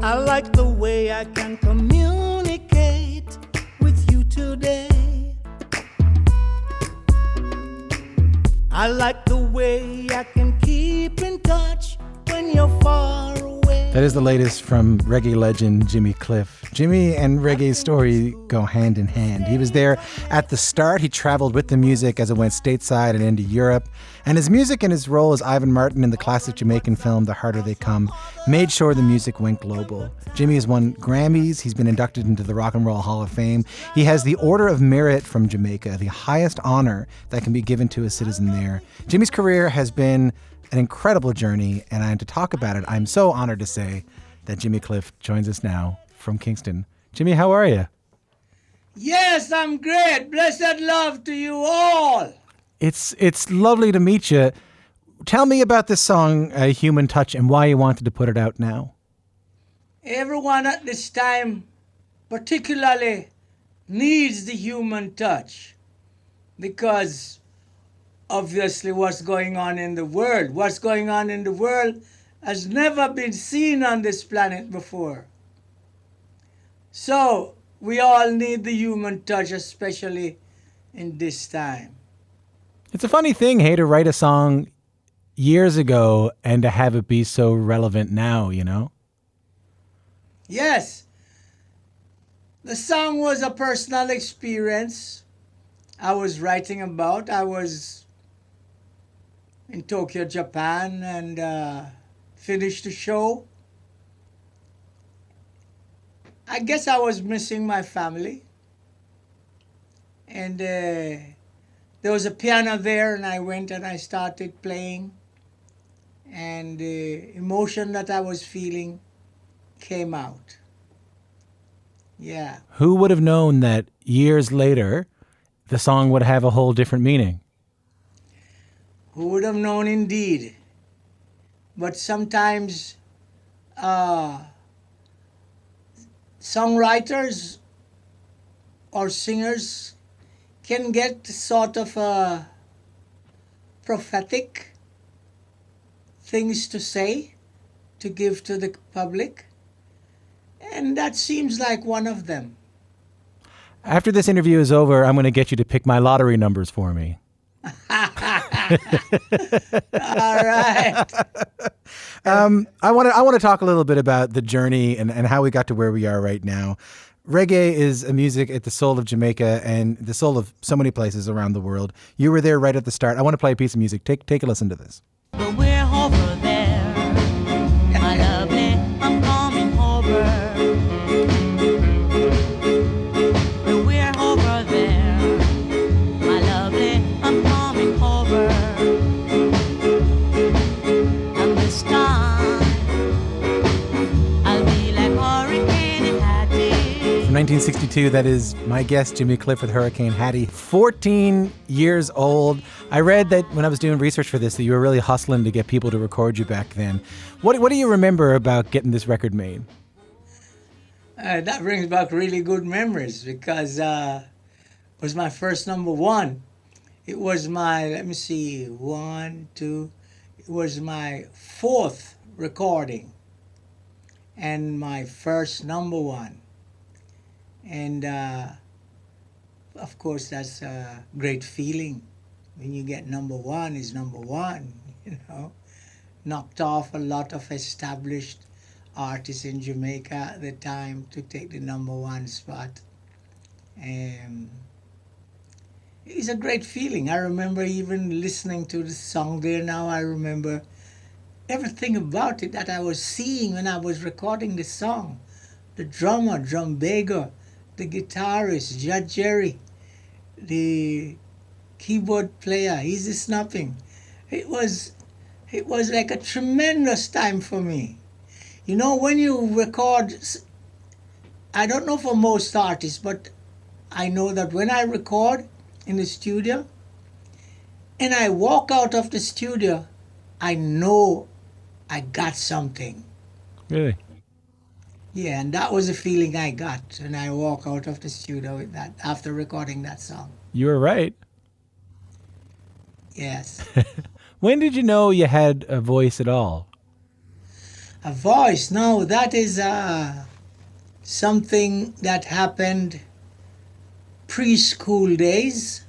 I like the way I can communicate with you today. I like the way I can keep in touch when you're far away. That is the latest from reggae legend Jimmy Cliff. Jimmy and reggae's story go hand in hand. He was there at the start. He traveled with the music as it went stateside and into Europe. And his music and his role as Ivan Martin in the classic Jamaican film The Harder They Come made sure the music went global. Jimmy has won Grammys. He's been inducted into the Rock and Roll Hall of Fame. He has the Order of Merit from Jamaica, the highest honor that can be given to a citizen there. Jimmy's career has been an incredible journey, and to talk about it, I'm so honored to say that Jimmy Cliff joins us now from Kingston. Jimmy, how are you? Yes, I'm great. Blessed love to you all. It's lovely to meet you. Tell me about this song, Human Touch, and why you wanted to put it out now. Everyone at this time particularly needs the human touch because obviously what's going on in the world has never been seen on this planet before. So we all need the human touch, especially in this time. It's a funny thing, hey, to write a song years ago and to have it be so relevant now, you know? Yes. The song was a personal experience I was writing about. I was in Tokyo, Japan, and finished the show. I guess I was missing my family. And there was a piano there, and I went and I started playing. And the emotion that I was feeling came out. Yeah. Who would have known that years later the song would have a whole different meaning? Who would have known indeed? But sometimes songwriters or singers can get sort of prophetic things to say, to give to the public. And that seems like one of them. After this interview is over, I'm going to get you to pick my lottery numbers for me. All right. I want to talk a little bit about the journey and how we got to where we are right now. Reggae is a music at the soul of Jamaica and the soul of so many places around the world. You were there right at the start. I want to play a piece of music. Take a listen to this. But we're over there, my lovely, I'm coming over. But we're over there, my lovely, I'm coming over. And this time, I'll be like Hurricane Hattie. From 1962, that is my guest, Jimmy Cliff with Hurricane Hattie. 14 years old. I read that when I was doing research for this, that you were really hustling to get people to record you back then. What do you remember about getting this record made? That brings back really good memories because it was my first number one. It was my, let me see, one, two, it was my fourth recording and my first number one. And of course, that's a great feeling. When you get number one is number one, you know. Knocked off a lot of established artists in Jamaica at the time to take the number one spot. It's a great feeling. I remember even listening to the song there now. I remember everything about it that I was seeing when I was recording the song. The drummer, drum bagger, the guitarist, Judge Jerry, the keyboard player, Easy Snapping. It was like a tremendous time for me. You know, when you record, I don't know for most artists, but I know that when I record in the studio and I walk out of the studio, I know I got something. Really? Yeah, and that was the feeling I got when I walk out of the studio with that after recording that song. You were right. Yes. When did you know you had a voice at all? A voice. No, that is something that happened preschool days.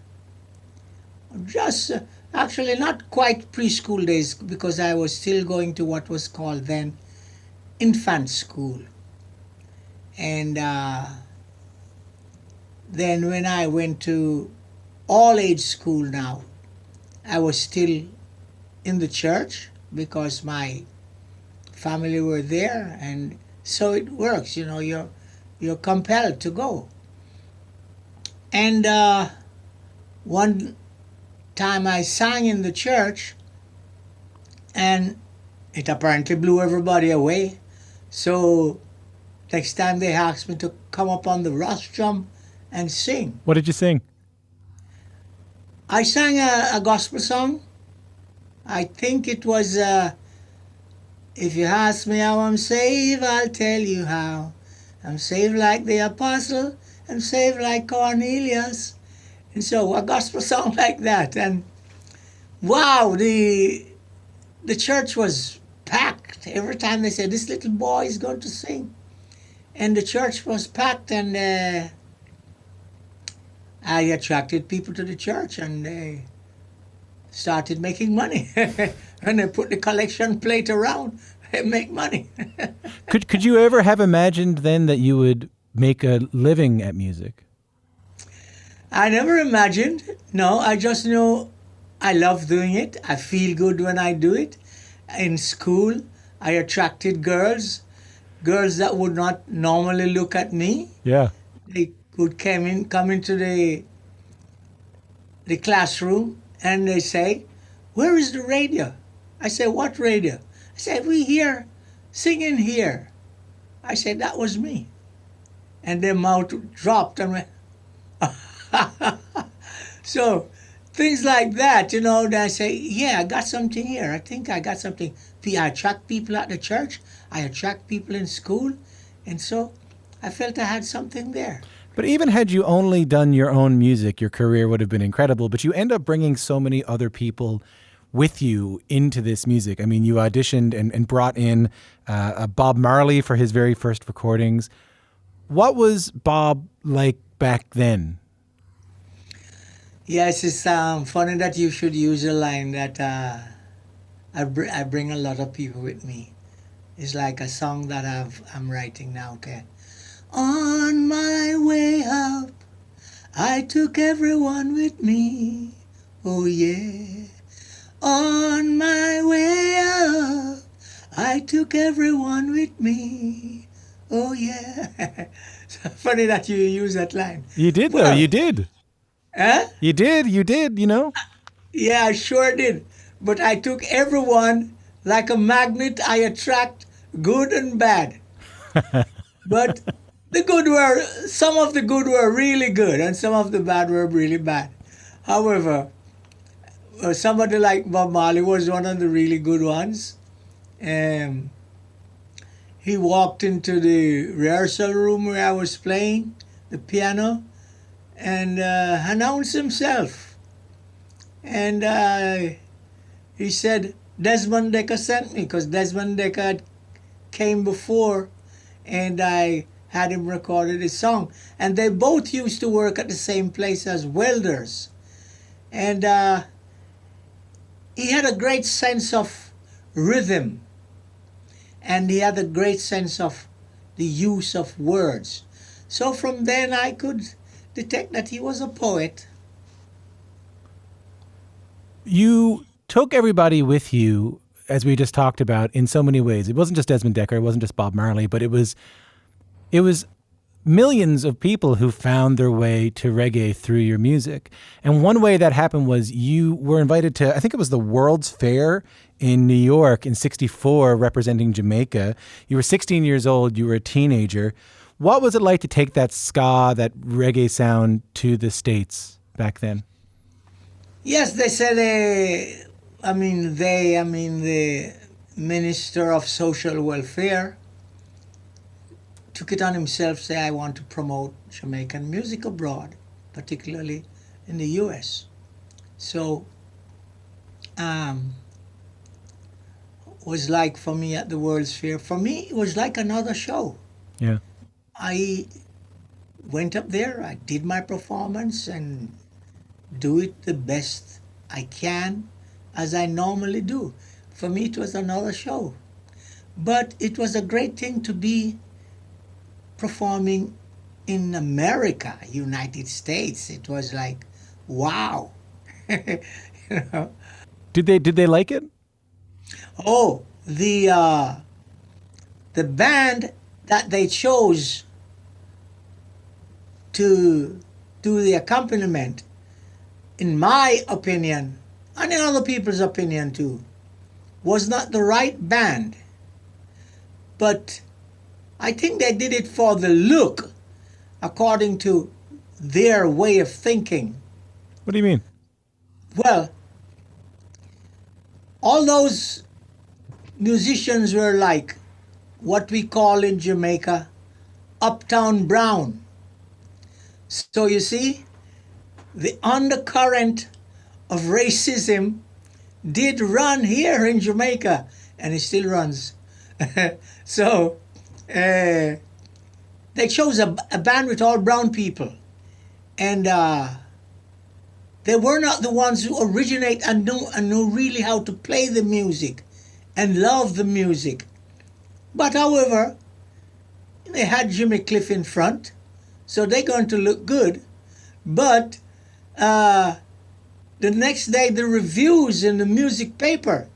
Just actually not quite preschool days because I was still going to what was called then infant school. And then when I went to all age school now, I was still in the church because my family were there, and so it works, you're compelled to go. And one time I sang in the church, and it apparently blew everybody away. So next time they asked me to come up on the rostrum and sing. What did you sing? I sang a gospel song. I think it was, if you ask me how I'm saved, I'll tell you how. I'm saved like the apostle, I'm saved like Cornelius. And so a gospel song like that. And wow, the church was packed. Every time they said, this little boy is going to sing. And the church was packed, and I attracted people to the church, and they started making money. And they put the collection plate around and make money. Could you ever have imagined then that you would make a living at music? I never imagined. No, I just know I love doing it. I feel good when I do it. In school, I attracted girls that would not normally look at me. Yeah. They could come into the classroom, and they say, where is the radio? I said, what radio? I said, we hear singing here. I said, that was me. And their mouth dropped and went, so things like that, then I say, yeah, I got something here. I think I got something. I attract people at the church. I attract people in school. And so I felt I had something there. But even had you only done your own music, your career would have been incredible. But you end up bringing so many other people with you into this music. I mean, you auditioned and brought in Bob Marley for his very first recordings. What was Bob like back then? Yes, it's funny that you should use a line that I bring a lot of people with me. It's like a song that I'm writing now, okay? On my way up, I took everyone with me, oh yeah. On my way up, I took everyone with me, oh yeah. Funny that you use that line. You did, though, you did. Huh? You did, Yeah, I sure did. But I took everyone like a magnet. I attract good and bad. But some of the good were really good, and some of the bad were really bad. However, somebody like Bob Marley was one of the really good ones. He walked into the rehearsal room where I was playing the piano and announced himself. And he said, Desmond Dekker sent me, because Desmond Dekker came before, and I had him recorded his song. And they both used to work at the same place as welders. And he had a great sense of rhythm, and he had a great sense of the use of words. So from then I could detect that he was a poet. You took everybody with you, as we just talked about, in so many ways. It wasn't just Desmond Dekker, it wasn't just Bob Marley, but it was millions of people who found their way to reggae through your music. And one way that happened was you were invited to, I think it was the World's Fair in New York in '64, representing Jamaica. You were 16 years old, you were a teenager. What was it like to take that ska, that reggae sound to the States back then? Yes, they said, the Minister of Social Welfare took it on himself, say, I want to promote Jamaican music abroad, particularly in the U.S. So was like for me at the World's Fair. For me, it was like another show. Yeah. I went up there, I did my performance and do it the best I can as I normally do. For me, it was another show. But it was a great thing to be performing in America, United States. It was like, wow. you know? Did they like it? Oh, the band that they chose to do the accompaniment, in my opinion, and in other people's opinion too, was not the right band. But I think they did it for the look, according to their way of thinking. What do you mean? Well, all those musicians were like what we call in Jamaica Uptown Brown. So you see, the undercurrent of racism did run here in Jamaica, and it still runs. So they chose a band with all brown people, and they were not the ones who originate and know really how to play the music and love the music. But however, they had Jimmy Cliff in front, so they're going to look good. But the next day, the reviews in the music paper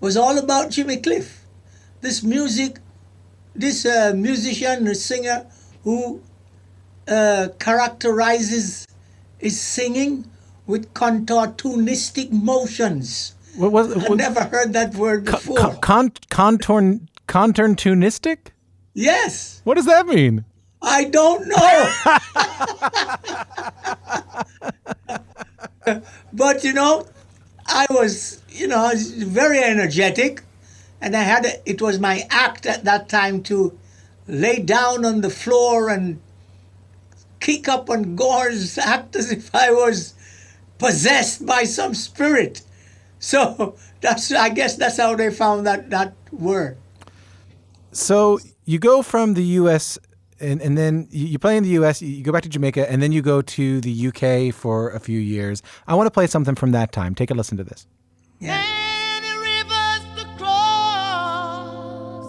was all about Jimmy Cliff. This musician, this singer who characterizes his singing with contortionistic motions. I've never heard that word before. Contortionistic? Yes. What does that mean? I don't know. But I was very energetic, and it was my act at that time to lay down on the floor and kick up and go and act as if I was possessed by some spirit. So I guess that's how they found that word. So you go from the U.S. and then you play in the U.S., you go back to Jamaica, and then you go to the U.K. for a few years. I want to play something from that time. Take a listen to this. Yeah. Many rivers to cross,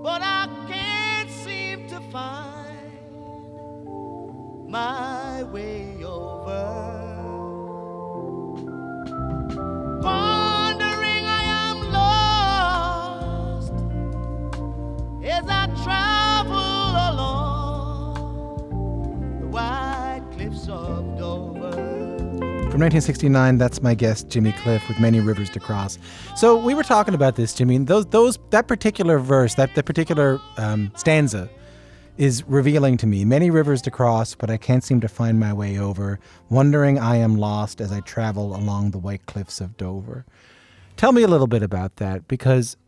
but I can't seem to find my way over. Wandering, I am lost as I travel along the white cliffs of Dover. From 1969, that's my guest, Jimmy Cliff, with Many Rivers to Cross. So we were talking about this, Jimmy. That particular verse, that particular stanza is revealing to me. Many rivers to cross, but I can't seem to find my way over. Wondering I am lost as I travel along the white cliffs of Dover. Tell me a little bit about that, because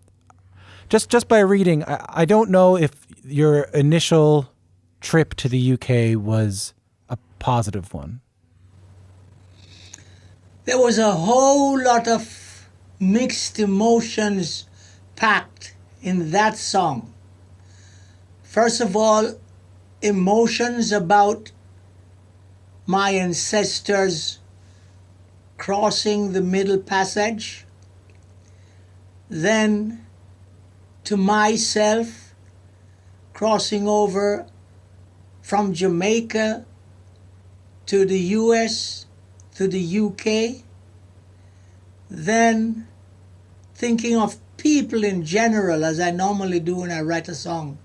just by reading, I don't know if your initial trip to the UK was a positive one. There was a whole lot of mixed emotions packed in that song. First of all, emotions about my ancestors crossing the Middle Passage. Then to myself crossing over from Jamaica to the US, to the UK. Then thinking of people in general, as I normally do when I write a song.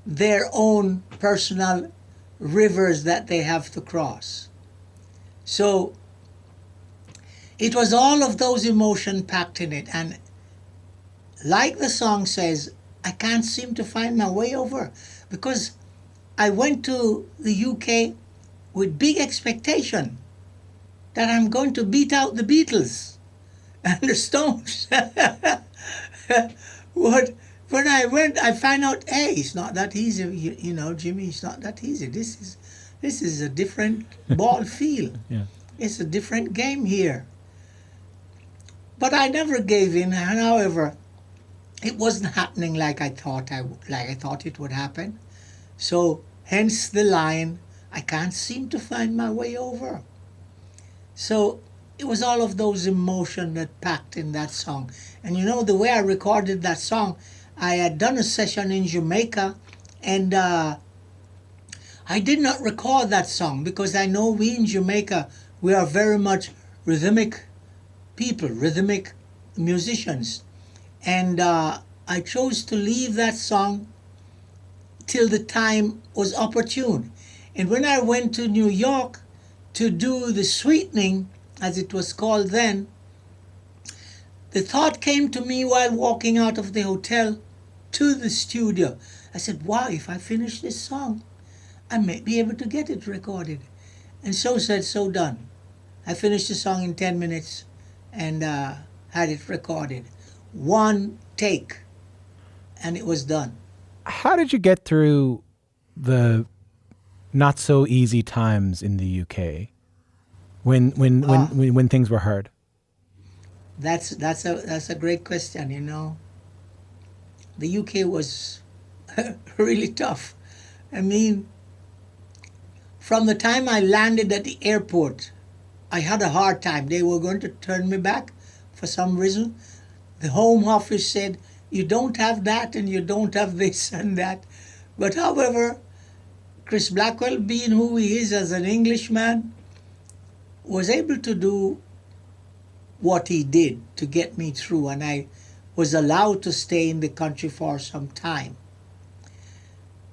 Their own personal rivers that they have to cross. So it was all of those emotions packed in it. And like the song says, I can't seem to find my way over, because I went to the UK with big expectation that I'm going to beat out the Beatles and the Stones. When I went, I found out, hey, it's not that easy, Jimmy, it's not that easy. This is a different ball field. Yeah. It's a different game here. But I never gave in. And however, it wasn't happening like I thought it would happen. So hence the line, I can't seem to find my way over. So it was all of those emotions that packed in that song. And you know, the way I recorded that song, I had done a session in Jamaica, and I did not record that song because I know we in Jamaica, we are very much rhythmic people, rhythmic musicians. And I chose to leave that song till the time was opportune. And when I went to New York to do the sweetening, as it was called then, the thought came to me while walking out of the hotel to the studio. I said, wow, if I finish this song, I may be able to get it recorded. And so said, so done. I finished the song in 10 minutes and had it recorded. One take, and it was done. How did you get through the not so easy times in the UK when things were hard? That's a great question, you know. The UK was really tough. I mean, from the time I landed at the airport, I had a hard time. They were going to turn me back for some reason. The Home Office said, you don't have that and you don't have this and that. But however, Chris Blackwell, being who he is as an Englishman, was able to do what he did to get me through, and I was allowed to stay in the country for some time.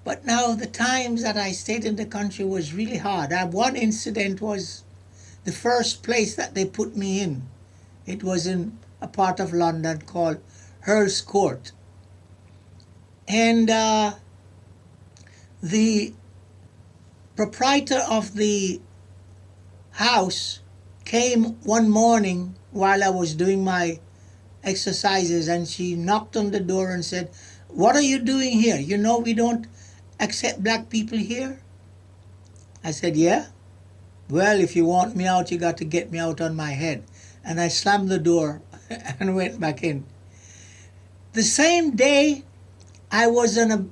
But now the times that I stayed in the country was really hard. One incident was the first place that they put me in. It was in a part of London called Earl's Court. And the proprietor of the house came one morning while I was doing my exercises, and she knocked on the door and said, what are you doing here? You know we don't accept black people here? I said, yeah. Well, if you want me out, you got to get me out on my head. And I slammed the door and went back in. The same day, I was on a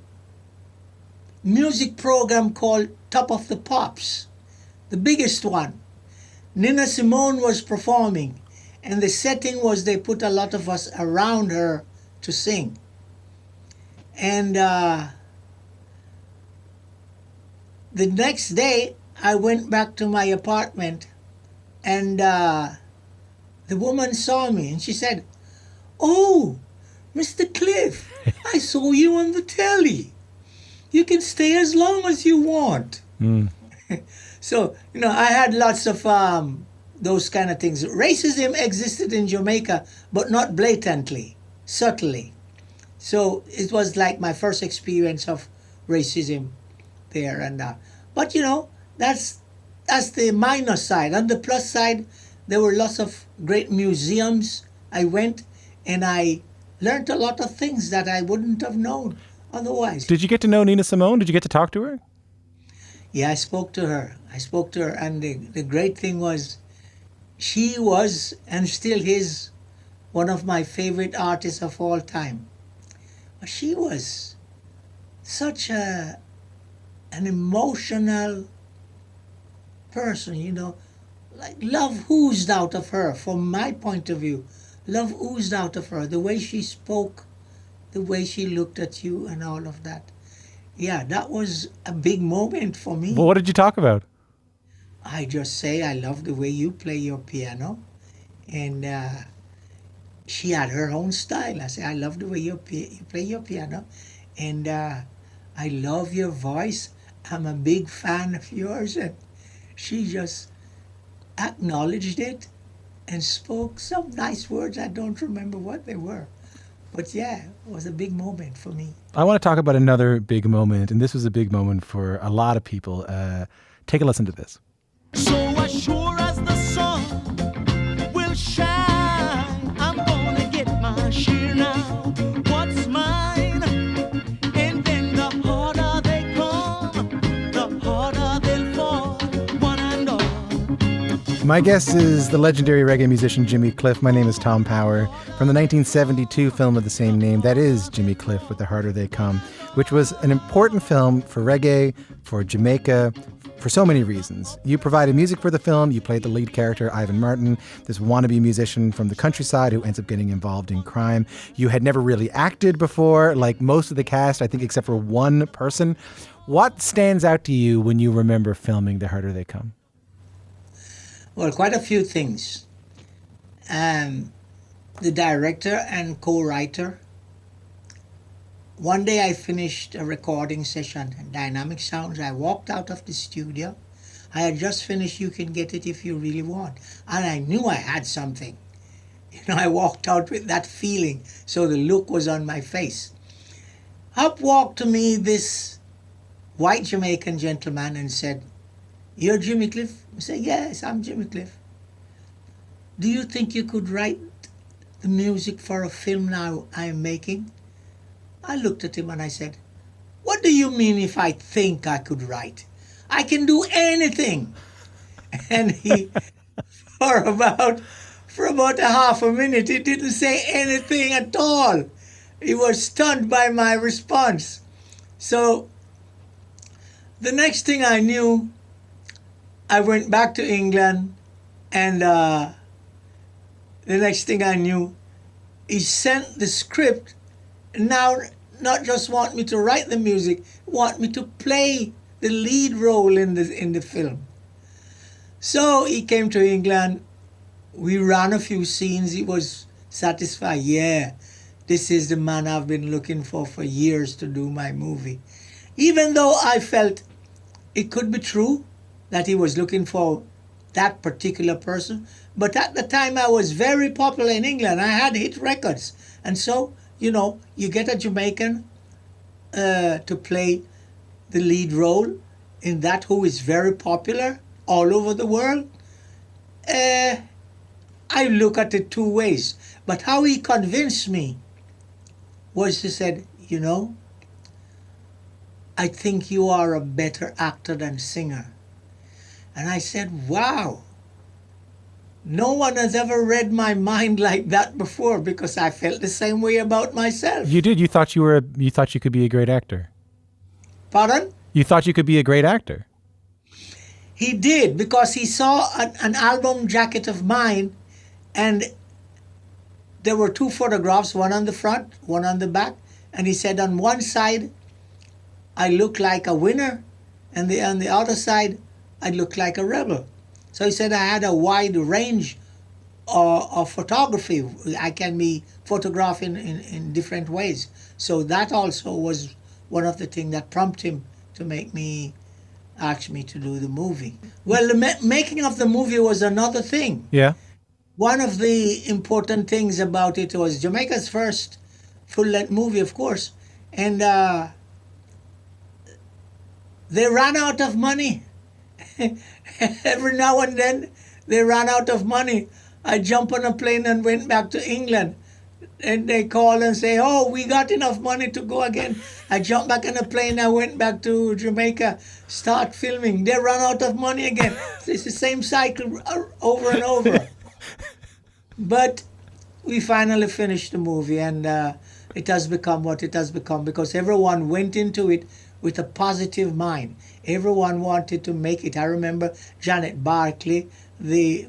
music program called Top of the Pops, the biggest one. Nina Simone was performing, and the setting was they put a lot of us around her to sing. And the next day, I went back to my apartment, and the woman saw me, and she said, oh, Mr. Cliff, I saw you on the telly. You can stay as long as you want. Mm. So, you know, I had lots of those kind of things. Racism existed in Jamaica, but not blatantly, subtly. So it was like my first experience of racism there. And but, you know, that's the minus side. On the plus side, there were lots of great museums. I went and I learned a lot of things that I wouldn't have known otherwise. Did you get to know Nina Simone? Did you get to talk to her? Yeah, I spoke to her. And the great thing was, she was and still is one of my favorite artists of all time. But she was such an emotional person, you know. Like love oozed out of her, from my point of view. Love oozed out of her. The way she spoke, the way she looked at you and all of that. Yeah, that was a big moment for me. Well, what did you talk about? I just say, I love the way you play your piano. And she had her own style. I say, I love the way you play your piano. And I love your voice. I'm a big fan of yours. And she just acknowledged it and spoke some nice words. I don't remember what they were. But yeah, it was a big moment for me. I want to talk about another big moment, and this was a big moment for a lot of people. Take a listen to this. So as sure as the sun will shine, I'm gonna get my share now. What's mine? And then the harder they come, the harder they'll fall, one and all. My guest is the legendary reggae musician Jimmy Cliff. My name is Tom Power. From the 1972 film of the same name, that is Jimmy Cliff with The Harder They Come, which was an important film for reggae, for Jamaica, for so many reasons. You provided music for the film. You played the lead character, Ivan Martin, this wannabe musician from the countryside who ends up getting involved in crime. You had never really acted before, like most of the cast, I think, except for one person. What stands out to you when you remember filming The Harder They Come? Well, quite a few things. The director and co-writer. One day I finished a recording session at Dynamic Sounds. I walked out of the studio. I had just finished You Can Get It If You Really Want. And I knew I had something. I walked out with that feeling. So the look was on my face. Up walked to me this white Jamaican gentleman and said, "You're Jimmy Cliff?" I said, "Yes, I'm Jimmy Cliff. Do you think you could write the music for a film now I'm making?" I looked at him and I said, "What do you mean if I think I could write? I can do anything." And he, for about a half a minute, he didn't say anything at all. He was stunned by my response. So the next thing I knew, I went back to England, and the next thing I knew, he sent the script. Now, not just want me to write the music, want me to play the lead role in the film. So he came to England. We ran a few scenes. He was satisfied. Yeah, this is the man I've been looking for years to do my movie. Even though I felt it could be true that he was looking for that particular person. But at the time I was very popular in England. I had hit records. And so, you get a Jamaican to play the lead role in that who is very popular all over the world. I look at it two ways. But how he convinced me was he said, "I think you are a better actor than singer." And I said, wow, no one has ever read my mind like that before, because I felt the same way about myself. You did. You thought you could be a great actor. Pardon? You thought you could be a great actor. He did, because he saw an album jacket of mine, and there were two photographs, one on the front, one on the back. And he said on one side, I look like a winner, and on the other side, I look like a rebel. So he said I had a wide range of photography. I can be photographed in different ways. So that also was one of the things that prompted him to ask me to do the movie. Well, the making of the movie was another thing. Yeah. One of the important things about it was Jamaica's first full-length movie, of course. And they ran out of money. Every now and then they ran out of money. I jumped on a plane and went back to England. And they call and say, "Oh, we got enough money to go again." I jumped back on a plane. I went back to Jamaica, start filming. They run out of money again. It's the same cycle over and over. But we finally finished the movie, and it has become what it has become, because everyone went into it with a positive mind. Everyone wanted to make it. I remember Janet Barkley,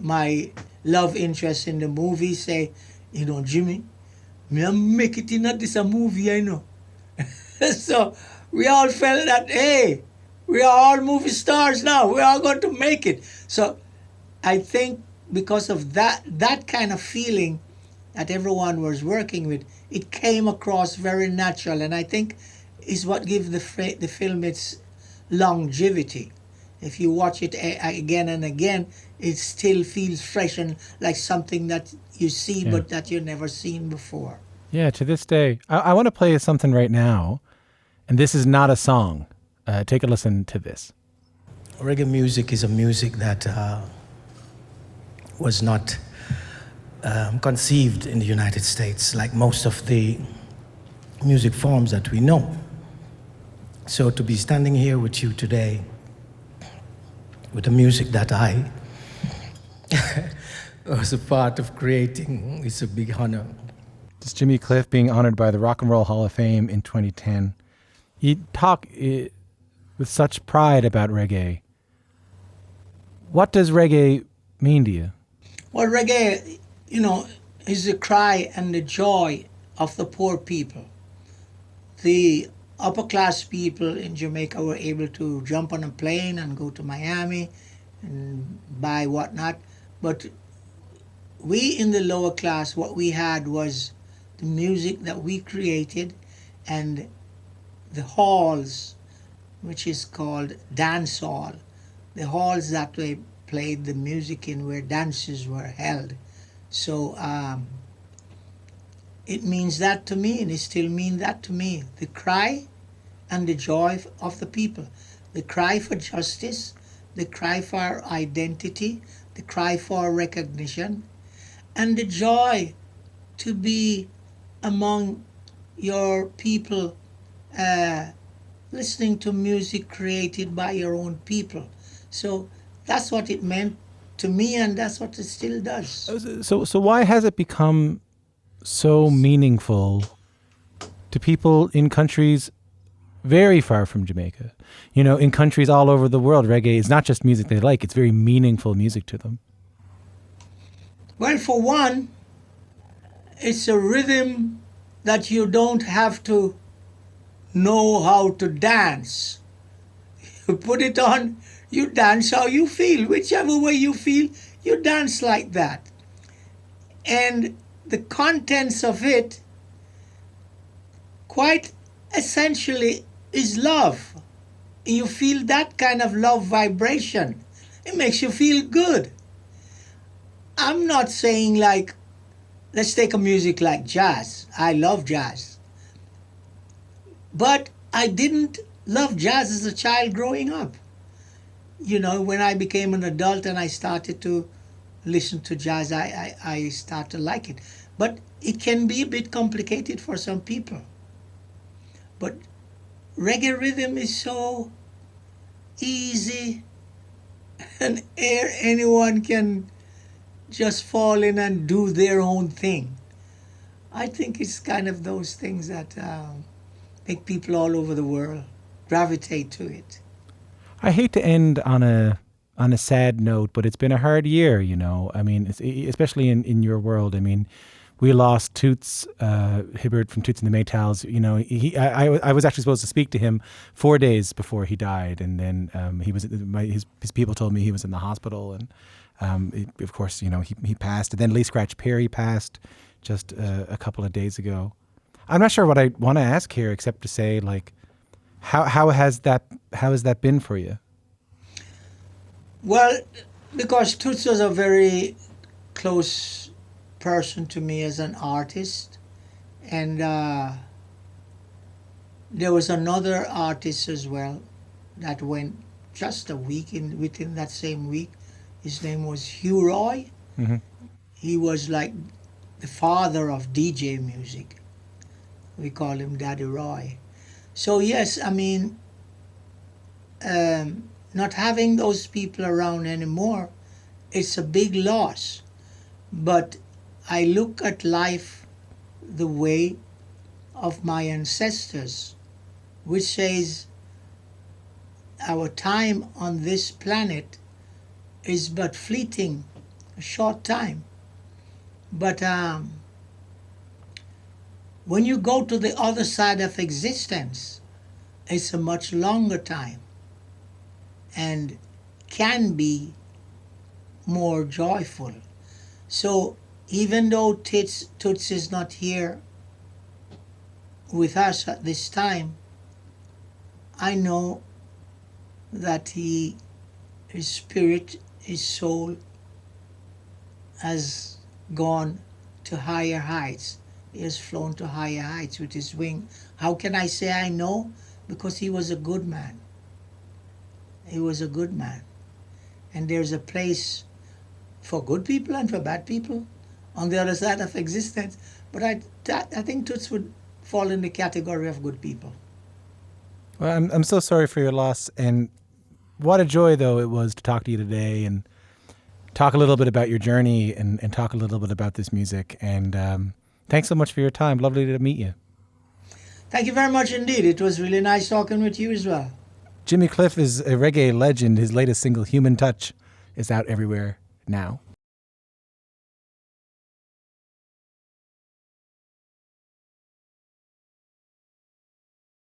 my love interest in the movie, say, "Jimmy, me make it in this a movie, I know." So we all felt that, hey, we are all movie stars now. We are going to make it. So I think because of that kind of feeling that everyone was working with, it came across very natural, and I think is what gives the film its longevity. If you watch it again and again, it still feels fresh and like something that you see, but that you've never seen before. Yeah, to this day. I want to play something right now, and this is not a song. Take a listen to this. Reggae music is a music that was not conceived in the United States like most of the music forms that we know. So to be standing here with you today with the music that I was a part of creating. It's a big honor. It's Jimmy Cliff being honored by the Rock and Roll Hall of Fame in 2010. You talk with such pride about reggae. What does reggae mean to you? Well, reggae, is the cry and the joy of the poor people. The upper class people in Jamaica were able to jump on a plane and go to Miami and buy whatnot. But we in the lower class, what we had was the music that we created and the halls, which is called dance hall, the halls that we played the music in where dances were held. So it means that to me, and it still means that to me. The cry and the joy of the people. The cry for justice, the cry for identity, the cry for recognition, and the joy to be among your people, listening to music created by your own people. So that's what it meant to me, and that's what it still does. So why has it become so meaningful to people in countries very far from Jamaica? In countries all over the world, reggae is not just music they like, it's very meaningful music to them. Well, for one, it's a rhythm that you don't have to know how to dance. You put it on, you dance how you feel. Whichever way you feel, you dance like that. And the contents of it, quite essentially, is love. You feel that kind of love vibration. It makes you feel good. I'm not saying like, let's take a music like jazz. I love jazz. But I didn't love jazz as a child growing up. When I became an adult and I started to listen to jazz, I started to like it. But it can be a bit complicated for some people. But reggae rhythm is so easy, and anyone can just fall in and do their own thing. I think it's kind of those things that make people all over the world gravitate to it. I hate to end on a sad note, but it's been a hard year, I mean, especially in your world. I mean, we lost Toots Hibbert from Toots and the Maytals. I was actually supposed to speak to him 4 days before he died, and then his people told me he was in the hospital, and of course, he passed. And then Lee Scratch Perry passed just a couple of days ago. I'm not sure what I want to ask here, except to say, like, how has that been for you? Well, because Toots was a very close person to me as an artist, and there was another artist as well that went just a week within that same week. His name was Hugh Roy. Mm-hmm. He was like the father of DJ music. We call him Daddy Roy. So yes, I mean, not having those people around anymore, it's a big loss. But I look at life the way of my ancestors, which says our time on this planet is but fleeting, a short time. But when you go to the other side of existence, it's a much longer time and can be more joyful. So even though Toots is not here with us at this time, I know that his spirit, his soul has gone to higher heights. He has flown to higher heights with his wing. How can I say I know? Because he was a good man. He was a good man. And there's a place for good people and for bad people on the other side of existence. But I think Toots would fall in the category of good people. Well, I'm so sorry for your loss, and what a joy though it was to talk to you today. And talk a little bit about your journey and talk a little bit about this music. And thanks so much for your time. Lovely to meet you. Thank you very much indeed. It was really nice talking with you as well. Jimmy Cliff is a reggae legend. His latest single, Human Touch, is out everywhere now.